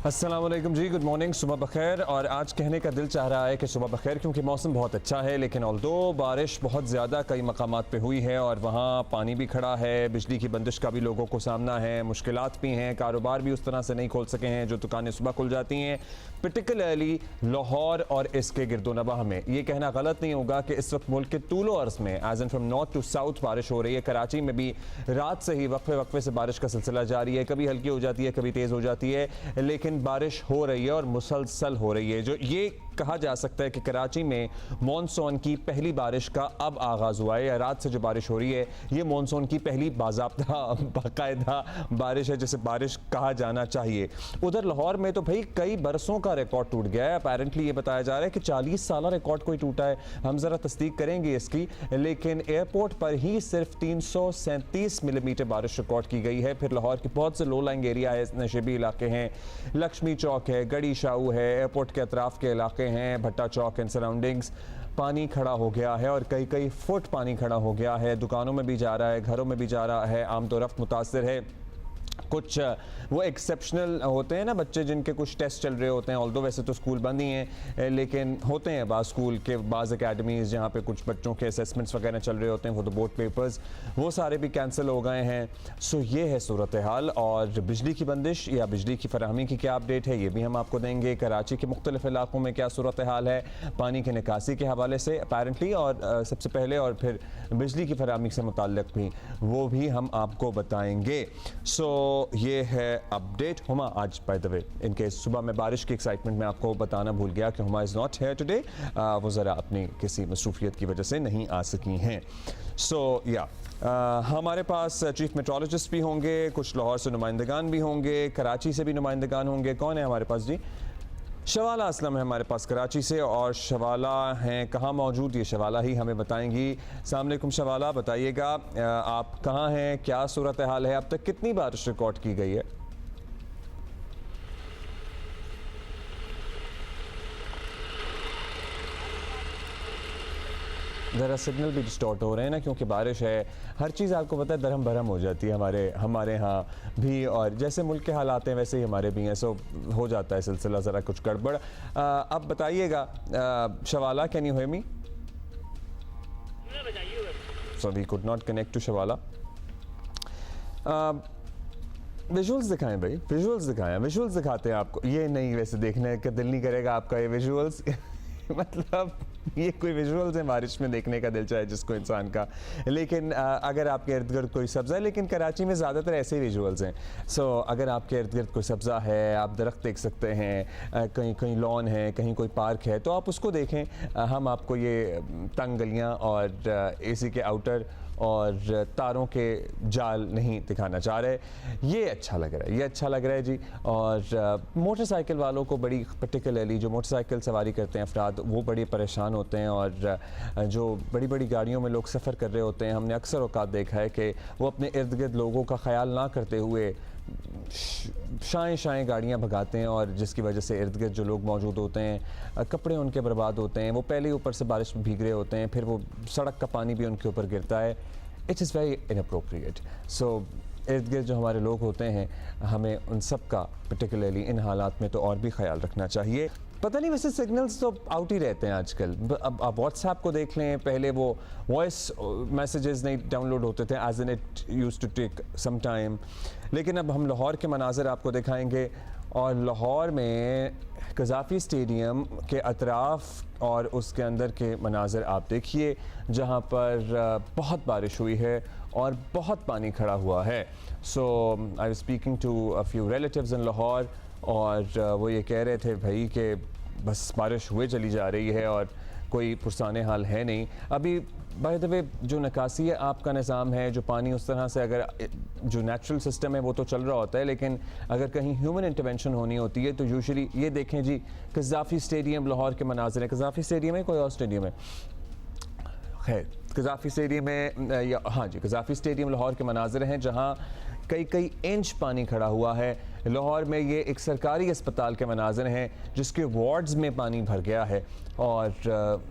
अस्सलाम वालेकुम जी, good morning, सुबह बखैर। और आज कहने का दिल चाह रहा है कि सुबह बखैर, क्योंकि मौसम बहुत अच्छा है, लेकिन ऑल्दो बारिश बहुत ज़्यादा कई मकामात पे हुई है और वहाँ पानी भी खड़ा है, बिजली की बंदिश का भी लोगों को सामना है, मुश्किलात भी हैं, कारोबार भी उस तरह से नहीं खोल सके हैं, जो दुकानें सुबह खुल जाती हैं, पर्टिकुलरली लाहौर और इसके गिरदोनवाह में। ये कहना गलत नहीं होगा कि इस वक्त मुल्क के तूलो अर्ज़ में as an from north to south बारिश हो रही है। कराची में भी रात से ही वक्फे वक्फे से बारिश का सिलसिला जारी है, कभी हल्की हो जाती है, कभी तेज़ हो जाती है, लेकिन बारिश हो रही है और मुसलसल हो रही है। जो ये कहा जा सकता है कि कराची में मॉनसून की पहली बारिश का अब आगाज़ हुआ है, या रात से जो बारिश हो रही है ये मॉनसून की पहली बाज़ाब्ता बाकायदा बारिश है, जिसे बारिश कहा जाना चाहिए। उधर लाहौर में तो भाई कई बरसों का रिकॉर्ड टूट गया है। अपेरेंटली ये बताया जा रहा है कि 40 साल रिकॉर्ड कोई टूटा है, हम ज़रा तस्दीक करेंगे इसकी, लेकिन एयरपोर्ट पर ही सिर्फ 337 मिलीमीटर बारिश रिकॉर्ड की गई है। फिर लाहौर के बहुत से लो लाइंग एरिया है, नशेबी इलाके हैं, लक्ष्मी चौक है, गड़ी शाहू है, एयरपोर्ट के अतराफ़ के इलाके हैं, भट्टा चौक एंड सराउंडिंग्स, पानी खड़ा हो गया है और कई कई फुट पानी खड़ा हो गया है। दुकानों में भी जा रहा है, घरों में भी जा रहा है, आम तो रफ्त मुतासर है। कुछ वो एक्सेप्शनल होते हैं ना बच्चे जिनके कुछ टेस्ट चल रहे होते हैं, ऑल्दो वैसे तो स्कूल बंद ही हैं, लेकिन होते हैं बाज़ स्कूल के बाज़ अकेडमीज़ जहाँ पे कुछ बच्चों के असेसमेंट्स वगैरह चल रहे होते हैं, वो तो बोर्ड पेपर्स वो सारे भी कैंसिल हो गए हैं। सो ये है सूरत हाल। और बिजली की बंदिश या बिजली की फराहमी की क्या अपडेट है ये भी हम आपको देंगे। कराची के मुख्तलिफ इलाकों में क्या सूरत हाल है पानी की निकासी के हवाले से अपेरेंटली, और सबसे पहले और फिर बिजली की फराहमी से मुताल्लिक़ भी वो भी हम आपको बताएँगे। सो ये है अपडेट। हुमा आज बाय द वे इनके सुबह में बारिश की एक्साइटमेंट में आपको बताना भूल गया कि Huma is not here today, वो ज़रा अपनी किसी मसरूफियत की वजह से नहीं आ सकी हैं। सो या हमारे पास चीफ मेट्रोलॉजिस्ट भी होंगे, कुछ लाहौर से नुमाइंदगान भी होंगे, कराची से भी नुमाइंदगान होंगे। कौन है हमारे पास जी? शवाला असलम है हमारे पास कराची से। और शवाला हैं कहाँ मौजूद, ये शवाला ही हमें बताएंगी। अस्सलाम वालेकुम शवाला, बताइएगा आप कहाँ हैं, क्या सूरत हाल है, अब तक कितनी बारिश रिकॉर्ड की गई है? ज़रा सिग्नल भी डिस्टॉर्ट हो रहे हैं ना, क्योंकि बारिश है, हर चीज़ आपको पता है दरहम भरम हो जाती है हमारे यहाँ भी, और जैसे मुल्क के हालात हैं वैसे ही हमारे भी हैं। सो हो जाता है सिलसिला ज़रा कुछ गड़बड़। अब बताइएगा Shawala, can you hear me? So we could not connect to Shawala. Visuals दिखाएं भाई, विजुअल्स दिखाएं, विजुअल्स दिखाते हैं आपको। ये नहीं, वैसे देखने का दिल नहीं करेगा आपका ये विजुअल्स मतलब ये कोई विजुअल्स है बारिश में देखने का दिल चाहे जिसको इंसान का, लेकिन अगर आपके इर्द गिर्द कोई सब्ज़ा है, लेकिन कराची में ज़्यादातर ऐसे ही विजुअल्स हैं। सो अगर आपके इर्द गिर्द कोई सब्ज़ा है, आप दरख्त देख सकते हैं, कहीं कहीं लॉन है, कहीं कोई पार्क है, तो आप उसको देखें। हम आपको ये तंग गलियाँ और एसी के आउटर और तारों के जाल नहीं दिखाना चाह रहे। ये अच्छा लग रहा है, ये अच्छा लग रहा है जी। और मोटरसाइकिल वालों को बड़ी पर्टिकुलरली जो मोटरसाइकिल सवारी करते हैं अफराद, वो बड़े परेशान होते हैं। और जो बड़ी बड़ी गाड़ियों में लोग सफ़र कर रहे होते हैं, हमने अक्सर औकात देखा है कि वो अपने इर्द गिर्द लोगों का ख्याल ना करते हुए शाएँ गाड़ियाँ भगाते हैं, और जिसकी वजह से इर्द गिर्द जो लोग मौजूद होते हैं कपड़े उनके बर्बाद होते हैं, वो पहले ऊपर से बारिश में भीग रहे होते हैं, फिर वो सड़क का पानी भी उनके ऊपर गिरता है। It is very inappropriate. So इर्द गिर्द जो हमारे लोग होते हैं, हमें उन सब का पर्टिकुलरली इन हालात में तो और भी ख्याल रखना चाहिए। पता नहीं वैसे सिग्नल्स तो आउट ही रहते हैं आजकल। अब आप व्हाट्सएप को देख लें, पहले वो वॉइस मैसेजेस नहीं डाउनलोड होते थे, as an it used to take some time. लेकिन अब हम लाहौर के मनाज़र आपको दिखाएंगे, और लाहौर में कज़ाफ़ी स्टेडियम के अतराफ़ और उसके अंदर के मनाज़र आप देखिए, जहाँ पर बहुत बारिश हुई है और बहुत पानी खड़ा हुआ है। So I was speaking to a few relatives in Lahore, और वो ये कह रहे थे भाई कि बस बारिश हुए चली जा रही है और कोई पुरसाने हाल है नहीं। अभी बाय द वे जो निकासी है आपका निज़ाम है, जो पानी उस तरह से अगर जो नेचुरल सिस्टम है वो तो चल रहा होता है, लेकिन अगर कहीं ह्यूमन इंटरवेंशन होनी होती है तो यूजुअली ये देखें जी, कज़ाफ़ी स्टेडियम लाहौर के मनाज़िर है। कज़ाफ़ी स्टेडियम है, कोई और स्टेडियम है, खैर कज़ाफ़ी स्टेडियम है, या हाँ जी कज़ाफ़ी स्टेडियम लाहौर के मनाज़िर हैं, जहाँ कई कई इंच पानी खड़ा हुआ है। लाहौर में ये एक सरकारी अस्पताल के मनाज़िर हैं जिसके वार्ड्स में पानी भर गया है, और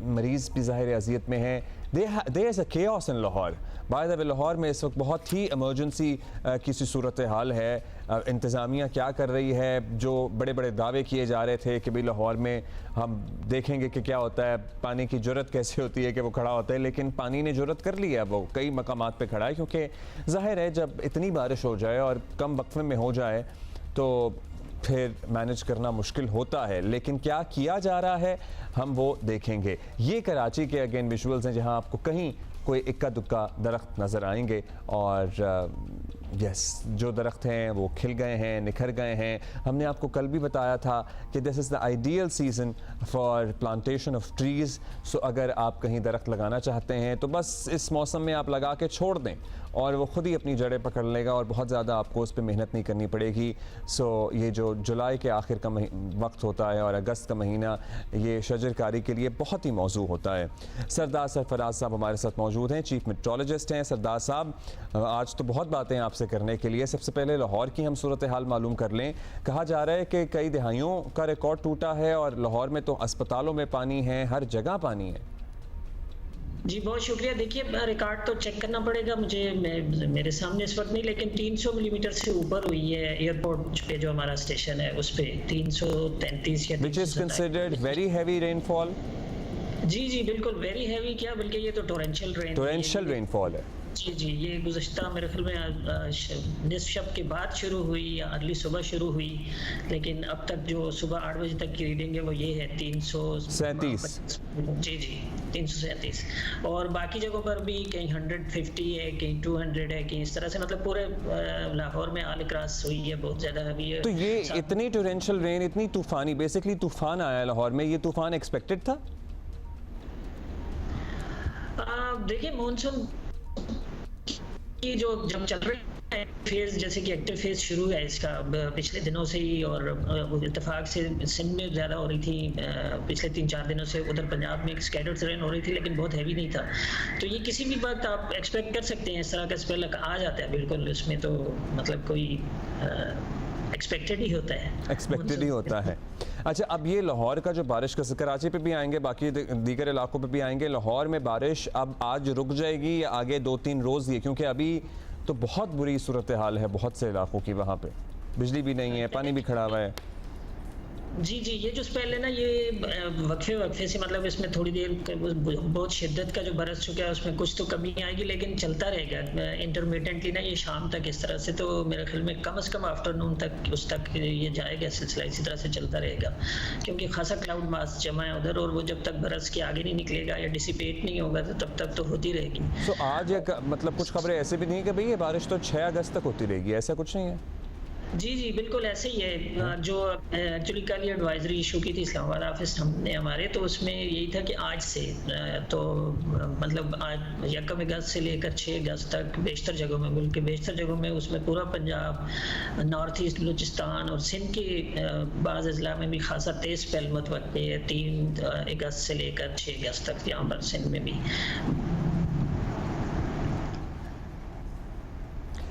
मरीज़ भी ज़ाहिर अज़ियत में हैं। There is a chaos in Lahore. By the way Lahore में इस वक्त बहुत ही इमरजेंसी किसी सूरत हाल है। इंतज़ामिया क्या कर रही है? जो बड़े बड़े दावे किए जा रहे थे कि भाई लाहौर में हम देखेंगे कि क्या होता है, पानी की ज़रूरत कैसे होती है कि वो खड़ा होता है, लेकिन पानी ने ज़रूरत कर ली है, वो कई मकामात पे खड़ा है, क्योंकि ज़ाहिर है जब इतनी बारिश हो जाए और कम वक्फे में हो जाए तो फिर मैनेज करना मुश्किल होता है। लेकिन क्या किया जा रहा है हम वो देखेंगे। ये कराची के अगेन विजुअल्स हैं जहां आपको कहीं कोई इक्का दुक्का दरख्त नज़र आएंगे और यस जो दरख्त हैं वो खिल गए हैं, निखर गए हैं। हमने आपको कल भी बताया था कि this is the ideal season for plantation of trees. So अगर आप कहीं दरख्त लगाना चाहते हैं तो बस इस मौसम में आप लगा के छोड़ दें और वो ख़ुद ही अपनी जड़ें पकड़ लेगा और बहुत ज़्यादा आपको उस पर मेहनत नहीं करनी पड़ेगी। सो ये जो जुलाई के आखिर का वक्त होता है और अगस्त का महीना, ये शजरकारी के लिए बहुत ही मौजू होता है। सरदार सरफराज साहब हमारे साथ मौजूद हैं, चीफ मेट्रोलॉजिस्ट हैं। सरदार साहब, आज तो बहुत बातें आपसे करने के लिए, सबसे पहले लाहौर की हम सूरत हाल मालूम कर लें। कहा जा रहा है कि कई दिहाइयों का रिकॉर्ड टूटा है और लाहौर में तो अस्पतालों में पानी है, हर जगह पानी है। जी बहुत शुक्रिया। देखिए रिकॉर्ड तो चेक करना पड़ेगा मुझे, मेरे सामने इस वक्त नहीं, लेकिन 300 मिलीमीटर से ऊपर हुई है एयरपोर्ट पे जो हमारा स्टेशन है उस पे 333 या which is considered very heavy rainfall. जी बिल्कुल वेरी हैवी क्या, बल्कि ये तो टोरेंशियल रेनफॉल है। जी ये गुज़श्ता मेरे ख्याल में निस्फ शब के बाद शुरू हुई या अर्ली सुबह शुरू हुई, लेकिन अब तक जो सुबह 8 बजे तक की रीडिंग है वो ये है 337। जी 337। और बाकी जगहों पर भी कहीं 150 है, कहीं 200 है, कहीं इस तरह से, मतलब पूरे लाहौर में आल क्रॉस हुई है, बहुत ज़्यादा हैवी है। तो ये इतनी टोरेंशियल रेन, इतनी तूफानी, बेसिकली तूफान आया लाहौर में, ये तूफान एक्सपेक्टेड था? देखिए मानसून की जो जब चल रही है फेज, जैसे कि एक्टिव फेज शुरू है इसका पिछले दिनों से ही, और इत्तेफाक से सिंध में ज़्यादा हो रही थी पिछले 3-4 दिनों से, उधर पंजाब में एक स्कैटर्ड रेन हो रही थी लेकिन बहुत हैवी नहीं था। तो ये किसी भी वक्त आप एक्सपेक्ट कर सकते हैं, इस तरह का स्पेल आ जाता है बिल्कुल, इसमें तो मतलब कोई एक्सपेक्टेड ही होता है, एक्सपेक्टेड ही होता है। अच्छा, अब ये लाहौर का जो बारिश का, कराची पे भी आएंगे, बाकी दीगर इलाकों पे भी आएंगे, लाहौर में बारिश अब आज रुक जाएगी या आगे 2-3 रोज़ ये, क्योंकि अभी तो बहुत बुरी सूरत हाल है बहुत से इलाकों की, वहाँ पे बिजली भी नहीं है, पानी भी खड़ा हुआ है। जी ये जो स्पेल है ना, ये वक्फे से, मतलब इसमें थोड़ी देर बहुत शिद्दत का जो बरस चुका है उसमें कुछ तो कमी आएगी, लेकिन चलता रहेगा इंटरमिटेंटली ना, ये शाम तक इस तरह से, तो मेरे ख्याल में कम से कम आफ्टरनून तक उस तक ये जाएगा सिलसिला, इसी तरह से चलता रहेगा, क्योंकि खासा क्लाउड मास जमा है उधर, और वो जब तक बरस के आगे नहीं निकलेगा या डिसिपेट नहीं होगा तो तब तक तो होती रहेगी। तो आज मतलब कुछ खबरें ऐसे भी नहीं कि भाई ये बारिश तो 6 अगस्त तक होती रहेगी, ऐसा कुछ नहीं है? जी बिल्कुल ऐसे ही है। जो एक्चुअली कल ये एडवाइजरी इशू की थी इस्लामाबाद ऑफिस हमने हमारे, तो उसमें यही था कि आज से तो मतलब आज 1 अगस्त से लेकर 6 अगस्त तक बेशतर जगहों में, मुल्क के बेशतर जगहों में, उसमें पूरा पंजाब, नॉर्थ ईस्ट बलूचिस्तान और सिंध के बाज़ अजला में भी खासा तेज़ स्पेल मुतवक्के है 3 अगस्त से लेकर 6 अगस्त तक, यहाँ पर सिंध में भी।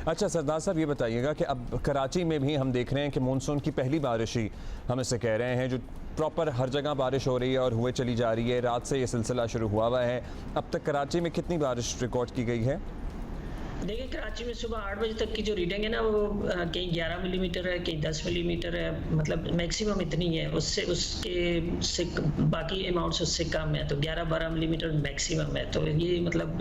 अच्छा सरदार साहब, ये बताइएगा कि अब कराची में भी हम देख रहे हैं कि मानसून की पहली बारिश ही हम इसे कह रहे हैं, जो प्रॉपर हर जगह बारिश हो रही है और हुए चली जा रही है, रात से ये सिलसिला शुरू हुआ है। अब तक कराची में कितनी बारिश रिकॉर्ड की गई है? देखिए कराची में सुबह 8 बजे तक की जो रीडिंग है ना, वो कहीं 11 मिलीमीटर है, कहीं 10 मिलीमीटर है, मतलब मैक्सिमम इतनी है, उससे बाकी अमाउंट्स उससे कम है, तो 11-12 मिलीमीटर मैक्सिमम है। तो ये मतलब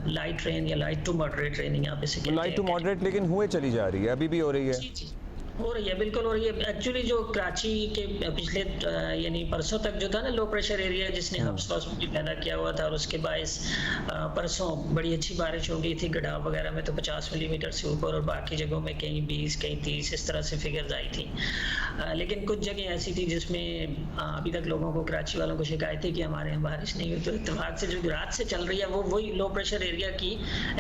लाइट रेन या लाइट टू मॉडरेट रेन यहाँ पे से, लाइट टू मॉडरेट, लेकिन हुए चली जा रही है, अभी भी हो रही है। जी हो रही है, बिल्कुल हो रही है। एक्चुअली जो कराची के पिछले यानी परसों तक जो था ना लो प्रेशर एरिया, जिसने हब्स भी पैदा किया हुआ था, और उसके बायस परसों बड़ी अच्छी बारिश हो गई थी गडाव वगैरह में, तो 50 मिलीमीटर से ऊपर, और बाकी जगहों में कहीं 20 कहीं 30 इस तरह से फिगर्स आई थी। लेकिन कुछ जगह ऐसी थी जिसमें अभी तक लोगों को, कराची वालों को शिकायत है कि हमारे यहाँ बारिश नहीं हुई। तो इत्तेफाक से जो रात से चल रही है वो वही लो प्रेशर एरिया की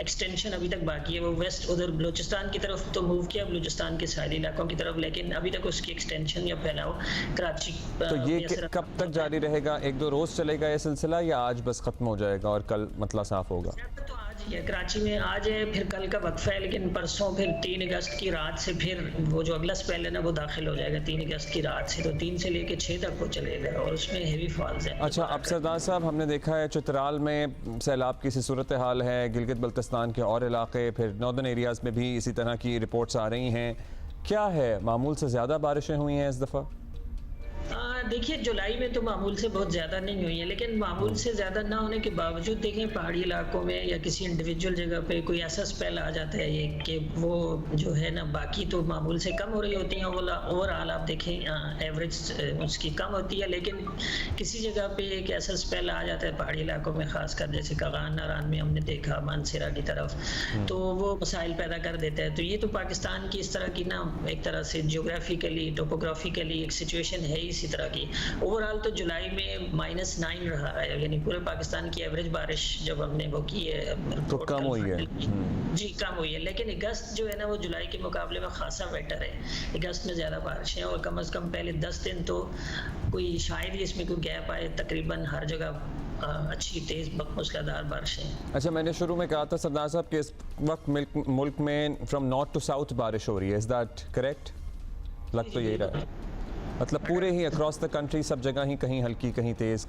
एक्सटेंशन अभी तक बाकी है, वो वेस्ट उधर बलूचिस्तान की तरफ तो मूव किया, बलूचिस्तान के साहिली इलाकों की तरफ, लेकिन अभी तक उसकी एक्सटेंशन या फैलाव कराची। तो ये कब तक जारी रहेगा? 1-2 रोज चलेगा ये सिलसिला, या आज बस खत्म हो जाएगा और कल मतला साफ होगा? तो आज कराची है, कराची में आज है, फिर कल का वक्फा है, लेकिन परसों फिर 3 अगस्त की रात से फिर वो जो अगला स्पेल है ना वो दाखिल हो जाएगा 3 अगस्त की रात से, तो 3 से लेके 6 तक वो चलेगा और उसमें हेवी फॉल्स है। अच्छा, अब सरदार साहब हमने देखा है चित्राल में सैलाब की सी सूरत हाल है, गिलगित बल्तिस्तान के और इलाके, फिर नॉर्दर्न एरियाज़ में भी इसी तरह की रिपोर्ट्स आ रही हैं। क्या है, मामूल से ज़्यादा बारिशें हुई हैं इस दफ़ा? देखिए जुलाई में तो मामूल से बहुत ज़्यादा नहीं हुई है, लेकिन मामूल से ज़्यादा ना होने के बावजूद देखें पहाड़ी इलाकों में या किसी इंडिविजुअल जगह पे कोई ऐसा स्पेल आ जाता है ये कि वो जो है ना बाकी तो मामूल से कम हो रही होती हैं, ओवरऑल आप देखें एवरेज उसकी कम होती है, लेकिन किसी जगह पे एक ऐसा स्पेल आ जाता है पहाड़ी इलाकों में, खासकर जैसे कागान नारान में हमने देखा, मानसरा की तरफ, तो वो मसाइल पैदा कर देता है। तो ये तो पाकिस्तान की इस तरह की ना एक तरह से जियोग्राफिकली टोपोग्राफिकली एक सिचुएशन है इसी तरह की। ओवरऑल तो जुलाई में -9 रहा है, यानी पूरे पाकिस्तान की एवरेज बारिश जब हमने वो की है तो कम हुई है। जी कम हुई है, लेकिन अगस्त जो है ना वो जुलाई के मुकाबले में खासा बेटर है। अगस्त में ज़्यादा बारिश है और कम से कम पहले 10 दिन तो कोई शायद ही इसमें कोई गैप आए, तकरीबन हर जगह अच्छी तेज़ मूसलाधार बारिशें। अच्छा, मैंने शुरू में कहा था सरदार साहब कि इस वक्त मुल्क में फ्रॉम नॉर्थ टू साउथ बारिश हो रही है, इज़ दैट करेक्ट? लग तो यही रहा है, मतलब पूरे ही अक्रॉस द कंट्री सब जगह ही कहीं हल्की कहीं तेज़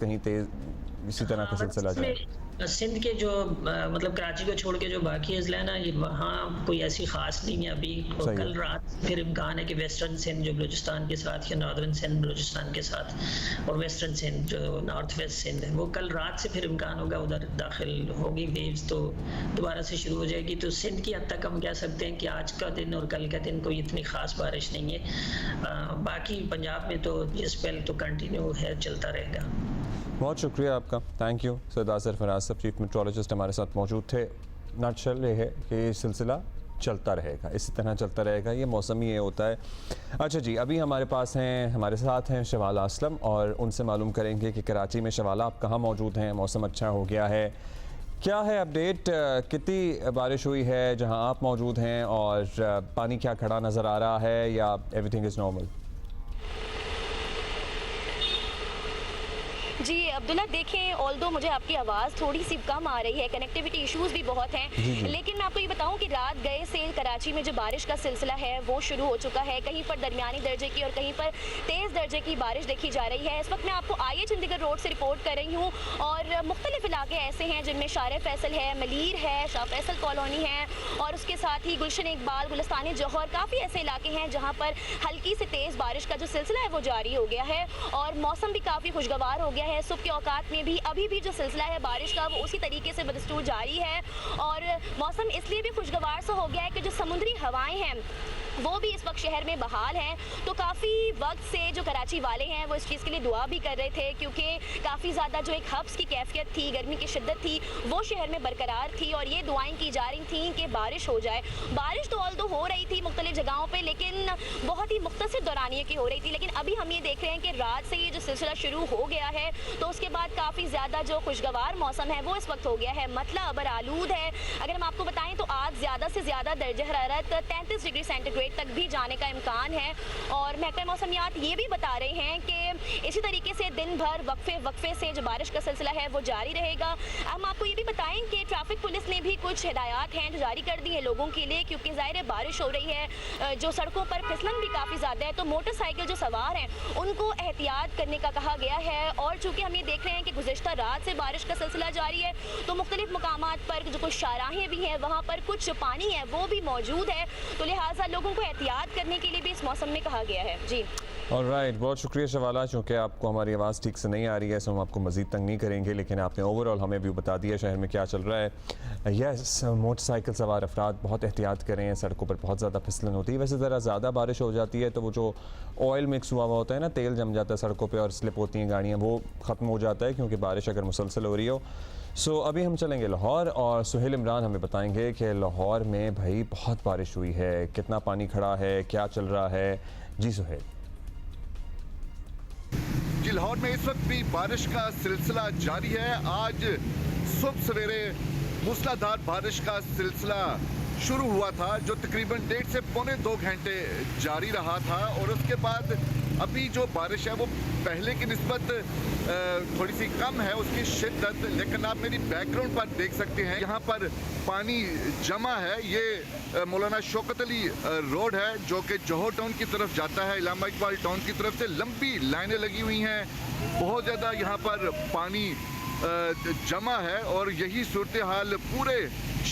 इसी तरह का सिलसिला जाए। सिंध के जो मतलब कराची को छोड़ के जो बाकी अजला है ना, ये वहाँ कोई ऐसी खास नहीं है अभी। और कल रात फिर इम्कान है कि वेस्टर्न सिंध जो बलूचिस्तान के साथ या नॉर्दर्न सिंध बलूचिस्तान के साथ और वेस्टर्न सिंध जो नॉर्थ वेस्ट सिंध है वो कल रात से फिर इम्कान होगा उधर दाखिल होगी वेव्स, तो दोबारा से शुरू हो जाएगी। तो सिंध की हद तक हम कह सकते हैं कि आज का दिन और कल का दिन कोई इतनी खास बारिश नहीं है। बाकी पंजाब में तो ये स्पेल तो कंटिन्यू है, चलता रहेगा। बहुत शुक्रिया आपका, थैंक यू। सरदार सरफराज साहब चीफ मेट्रोलॉजिस्ट हमारे साथ मौजूद थे। नटशल ये है कि ये सिलसिला चलता रहेगा, इसी तरह चलता रहेगा, ये मौसम ही ये होता है। अच्छा जी, अभी हमारे पास हैं, हमारे साथ हैं शवाला असलम और उनसे मालूम करेंगे कि कराची में शवाला आप कहाँ मौजूद हैं, मौसम अच्छा हो गया है, क्या है अपडेट, कितनी बारिश हुई है जहाँ आप मौजूद हैं और पानी क्या खड़ा नज़र आ रहा है या एवरीथिंग इज़ नॉर्मल? जी अब्दुल्ला, देखें ऑल्दो मुझे आपकी आवाज़ थोड़ी सी कम आ रही है, कनेक्टिविटी इश्यूज भी बहुत हैं, लेकिन मैं आपको ये बताऊं कि रात गए से कराची में जो बारिश का सिलसिला है वो शुरू हो चुका है। कहीं पर दरमियानी दर्जे की और कहीं पर तेज़ दर्जे की बारिश देखी जा रही है। इस वक्त मैं आपको आईए चंडीगढ़ रोड से रिपोर्ट कर रही हूँ और मुख्तलिफ इलाके ऐसे हैं जिनमें शार फैसल है, मलीर है, शाह फैसल कॉलोनी है और उसके साथ ही गुलशन इकबाल, गुलिस्तानी जौहर, काफ़ी ऐसे इलाके हैं जहाँ पर हल्की से तेज़ बारिश का जो सिलसिला है वो जारी हो गया है और मौसम भी काफ़ी खुशगवार हो गया है। सुबह के औकात में भी अभी भी जो सिलसिला है बारिश का वो उसी तरीके से बदस्तूर जारी है और मौसम इसलिए भी खुशगवार सा हो गया है कि जो समुद्री हवाएं हैं वो भी इस वक्त शहर में बहाल हैं। तो काफ़ी वक्त से जो कराची वाले हैं वो इस चीज़ के लिए दुआ भी कर रहे थे क्योंकि काफ़ी ज़्यादा जो एक हब्स की कैफियत थी, गर्मी की शिद्दत थी वो शहर में बरकरार थी और ये दुआएं की जा रही थी कि बारिश हो जाए। बारिश तो ऑल्दो हो रही थी मुख्तलिफ जगहों पे, लेकिन बहुत ही मुख्तसर दौरानिए की हो रही थी। लेकिन अभी हम ये देख रहे हैं कि रात से ये जो सिलसिला शुरू हो गया है तो उसके बाद काफ़ी ज़्यादा जो खुशगवार मौसम है वो इस वक्त हो गया है, मतलब अबर आलूद है। अगर हम आपको बताएं तो आज ज़्यादा से ज़्यादा दर्जा हरारत 33 डिग्री सेंटीग्रेड तक भी जाने का इम्कान है और महकमा मौसमियात ये भी बता रहे हैं कि इसी तरीके से दिन भर वक्फे से जो बारिश का सिलसिला है वो जारी रहेगा। हम आपको ये भी बताएं कि ट्रैफिक पुलिस ने भी कुछ हिदायत हैं जो जारी कर दी है लोगों के लिए, क्योंकि ज़ाहिर है बारिश हो रही है, जो सड़कों पर फिसलन भी काफ़ी ज़्यादा है, तो मोटरसाइकिल जो सवार हैं उनको एहतियात करने का कहा गया है। और चूँकि हम ये देख रहे हैं कि गुज़िश्ता रात से बारिश का सिलसिला जारी है तो मुख्तलिफ मकामात पर जो कुछ शाहराहें भी हैं वहाँ पर कुछ पानी है वो भी मौजूद है, तो लिहाजा लोगों को एहतियात करने के लिए भी इस मौसम में कहा गया है। जी ऑलराइट, बहुत शुक्रिया शवाला। चूँकि आपको हमारी आवाज़ ठीक से नहीं आ रही है तो हम आपको मज़ीद तंग नहीं करेंगे, लेकिन आपने ओवरऑल हमें व्यू बता दिया शहर में क्या चल रहा है। यस, मोटरसाइकिल सवार अफराद बहुत एहतियात करें, सड़कों पर बहुत ज़्यादा फिसलन होती है। वैसे ज़रा ज़्यादा बारिश हो जाती है तो वो जो ऑयल मिक्स हुआ हुआ होता है ना, तेल जम जाता है सड़कों पर और स्लिप होती हैं गाड़ियाँ, वो ख़त्म हो जाता है क्योंकि बारिश अगर मुसलसल हो रही हो। सो अभी हम चलेंगे लाहौर और सुहेल इमरान हमें बताएंगे कि लाहौर में भाई बहुत बारिश हुई है, कितना पानी खड़ा है, क्या चल रहा है। जी सुहेल। जी, लाहौर में इस वक्त भी बारिश का सिलसिला जारी है। आज सुबह सवेरे मूसलाधार बारिश का सिलसिला शुरू हुआ था जो तकरीबन 1.5 से पौने 2 घंटे जारी रहा था और उसके बाद अभी जो बारिश है वो पहले की निस्बत थोड़ी सी कम है उसकी शिद्दत, लेकिन आप मेरी बैकग्राउंड पर देख सकते हैं यहाँ पर पानी जमा है। ये मौलाना शौकत अली रोड है जो कि जोहर टाउन की तरफ जाता है, इलामा इकबाल टाउन की तरफ से लंबी लाइनें लगी हुई हैं, बहुत ज़्यादा यहाँ पर पानी जमा है और यही सूरत हाल पूरे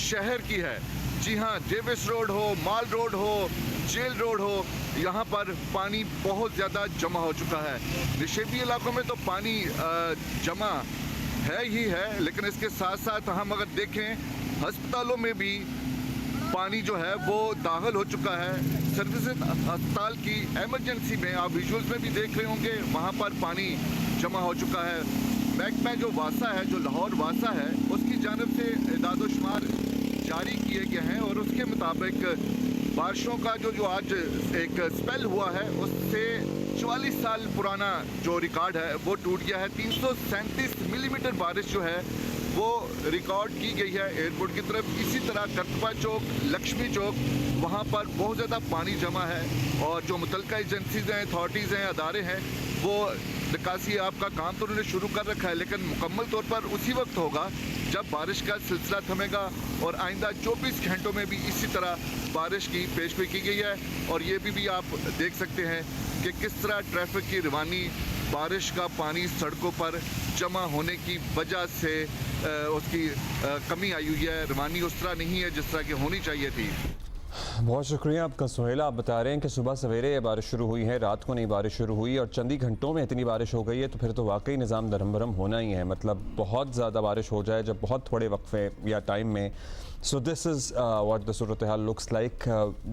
शहर की है। जी हाँ, डेविस रोड हो, माल रोड हो, जेल रोड हो, यहाँ पर पानी बहुत ज़्यादा जमा हो चुका है। निशेबी इलाकों में तो पानी जमा है ही है, लेकिन इसके साथ साथ हम अगर देखें अस्पतालों में भी पानी जो है वो दाखिल हो चुका है। सर्विसेज अस्पताल की एमरजेंसी में आप विजुअल्स में भी देख रहे होंगे, वहाँ पर पानी जमा हो चुका है। महकमा जो वासा है, जो लाहौर वासा है, उसकी जानिब से इदाद-ओ-शुमार जारी किए गए हैं और उसके मुताबिक बारिशों का जो आज एक स्पेल हुआ है उससे 44 साल पुराना जो रिकॉर्ड है वो टूट गया है। 337 मिलीमीटर बारिश जो है वो रिकॉर्ड की गई है एयरपोर्ट की तरफ। इसी तरह करतबा चौक, लक्ष्मी चौक, वहाँ पर बहुत ज़्यादा पानी जमा है और जो मुतल्लिका एजेंसीज हैं, अथॉरिटीज़ हैं, अदारे हैं, वो निकासी आपका काम तो उन्होंने शुरू कर रखा है, लेकिन मुकम्मल तौर पर उसी वक्त होगा जब बारिश का सिलसिला थमेगा और आइंदा 24 घंटों में भी इसी तरह बारिश की पेशगोई की गई है। और ये भी आप देख सकते हैं कि किस तरह ट्रैफिक की रवानी बारिश का पानी सड़कों पर जमा होने की वजह से उसकी कमी आई हुई है। रवानी उस तरह नहीं है जिस तरह की होनी चाहिए थी। बहुत शुक्रिया आपका सुहेला। आप बता रहे हैं कि सुबह सवेरे बारिश शुरू हुई है, रात को नहीं बारिश शुरू हुई और चंद ही घंटों में इतनी बारिश हो गई है, तो फिर तो वाकई निज़ाम दरम बरम होना ही है। मतलब बहुत ज़्यादा बारिश हो जाए जब बहुत थोड़े वक्फे या टाइम में। So this is what the Surat hall looks like.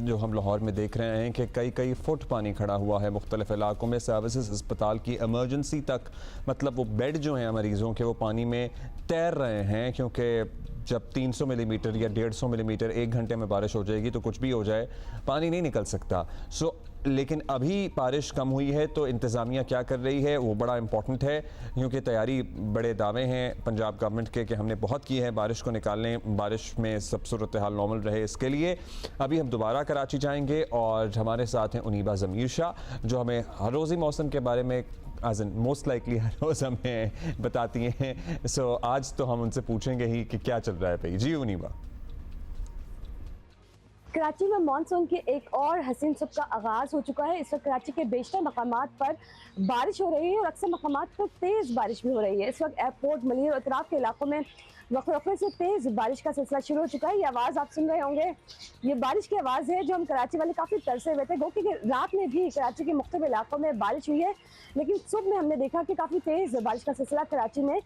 जो हम लाहौर में देख रहे हैं कि कई फुट पानी खड़ा हुआ है मुख्तलिफ इलाकों में। सर्विसेज अस्पताल की एमरजेंसी तक, मतलब वो बेड जो हैं मरीज़ों के, वो पानी में तैर रहे हैं, क्योंकि जब 300 मिलीमीटर या 150 मिलीमीटर एक घंटे में बारिश हो जाएगी तो कुछ भी हो जाए, पानी नहीं निकल सकता। लेकिन अभी बारिश कम हुई है तो इंतज़ामिया क्या कर रही है वो बड़ा इंपॉर्टेंट है, क्योंकि तैयारी, बड़े दावे हैं पंजाब गवर्नमेंट के कि हमने बहुत की है बारिश को निकालने, बारिश में सब सूरत हाल नॉर्मल रहे इसके लिए। अभी हम दोबारा कराची जाएंगे और हमारे साथ हैं उनीबा ज़मीर शाह, जो हमें हर रोज़ी मौसम के बारे में मोस्ट लाइकली हर रोज़ हमें बताती हैं। सो आज तो हम उनसे पूछेंगे ही कि क्या चल रहा है भाई। जी उनीबा। कराची में मानसून के एक और हसीन सुबह का आगाज़ हो चुका है। इस वक्त कराची के बेशतर मकामात पर बारिश हो रही है और अक्सर मकामात पर तेज़ बारिश भी हो रही है। इस वक्त एयरपोर्ट, मलिर और इतराफ़ के इलाकों में वक्फे से तेज़ बारिश का सिलसिला शुरू हो चुका है। ये आवाज़ आप सुन रहे होंगे, ये बारिश की आवाज़ है जो हम कराची वाले काफ़ी तरसे हुए थे, क्योंकि रात में भी कराची के मुख्तलिफ इलाकों में बारिश हुई है, लेकिन सुबह में हमने देखा कि काफ़ी तेज़ बारिश का सिलसिला कराची में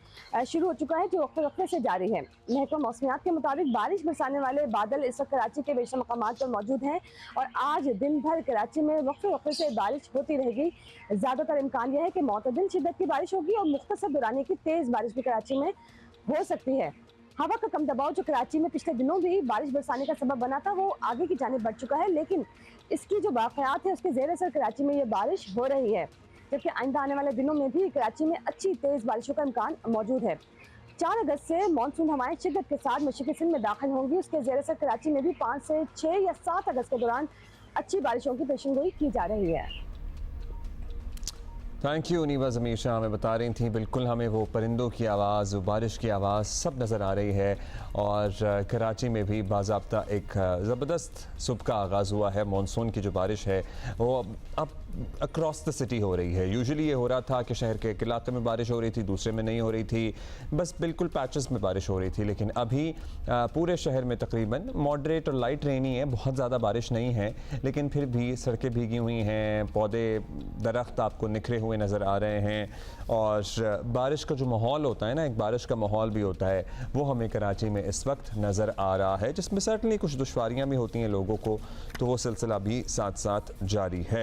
शुरू हो चुका है, जो वक्फे से जारी है। महकमा मौसमियात के मुताबिक बारिश बरसाने वाले बादल इस वक्त कराची के बेशतर मकामात पर मौजूद हैं और आज दिन भर कराची में वक्फे से बारिश होती रहेगी। ज़्यादातर इम्कान यह है कि मुतदिल शिद्दत की बारिश होगी और मुख्तसर दुराने की तेज़ बारिश भी कराची में हो सकती है। हवा का कम दबाव जो कराची में पिछले दिनों भी बारिश बरसाने का सबब बना था, वो आगे की जानिब बढ़ चुका है, लेकिन इसकी जो वाक़यात है उसके ज़ेर असर कराची में ये बारिश हो रही है, जबकि आइंदा आने वाले दिनों में भी कराची में अच्छी तेज़ बारिशों का इम्कान मौजूद है। 4 अगस्त से मानसून हवाएं शिद्दत के साथ मशरिक़ी सिंध में दाखिल होंगी। उसके ज़ेर असर कराची में भी 5 से 6 या 7 अगस्त के दौरान अच्छी बारिशों की पेशेनगोई की जा रही है। थैंक यू उनीबा ज़मीर शाह हमें बता रही थी। बिल्कुल हमें वो परिंदों की आवाज़, वो बारिश की आवाज़ सब नज़र आ रही है और कराची में भी बाज़ाब्ता एक ज़बरदस्त सुबह का आगाज़ हुआ है। मानसून की जो बारिश है वो अब अक्रॉस द सिटी हो रही है। यूजुअली ये हो रहा था कि शहर के एक इलाके में बारिश हो रही थी, दूसरे में नहीं हो रही थी, बस बिल्कुल पैचेस में बारिश हो रही थी, लेकिन अभी पूरे शहर में तकरीबन मॉडरेट और लाइट रेनी है, बहुत ज़्यादा बारिश नहीं है, लेकिन फिर भी सड़कें भीगी हुई हैं, पौधे दरख्त आपको निखरे हुए नज़र आ रहे हैं और बारिश का जो माहौल होता है ना, एक बारिश का माहौल भी होता है, वो हमें कराची में इस वक्त नज़र आ रहा है, जिसमें सर्टनली कुछ दुश्वारियाँ भी होती हैं लोगों को, तो वो सिलसिला भी साथ साथ जारी है।